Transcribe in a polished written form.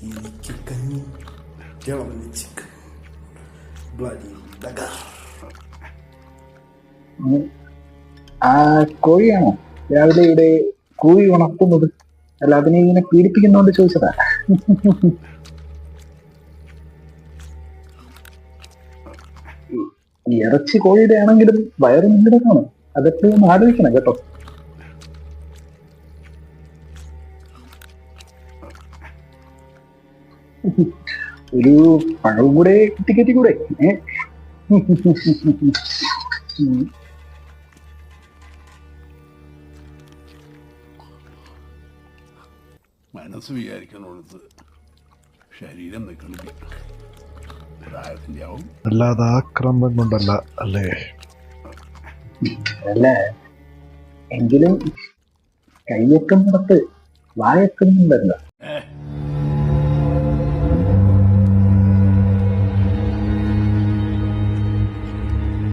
ഇരിക്കക്കഞ്ഞി തിളഞ്ഞ chicken bloody bugger. ആ കോഴിയാണോ രാവിലെ ഇവിടെ കോഴി ഉണക്കുന്നത്? അല്ല, അതിനെ ഇങ്ങനെ പീഡിപ്പിക്കുന്നോണ്ട് ചോദിച്ചതാ. ഈ ഇറച്ചി കോഴിയുടെ ആണെങ്കിലും വയറ് നിങ്ങളുടെതാണ്, അതെപ്പോഴും ആലോചിക്കണം കേട്ടോ. ഒരു പഴവും കൂടെ ടിക്കറ്റ് കൂടെ. മനസ്സ് വിചാരിക്കണോടത്ത് ശരീരം നിൽക്കണില്ല. പ്രായത്തിന്റെ ആവും. അല്ലാതെ ആക്രമം കൊണ്ടല്ല അല്ലേ? അല്ല, എങ്കിലും കൈയൊക്കെ നടത്ത് വായക്കുന്നുണ്ടല്ലോ.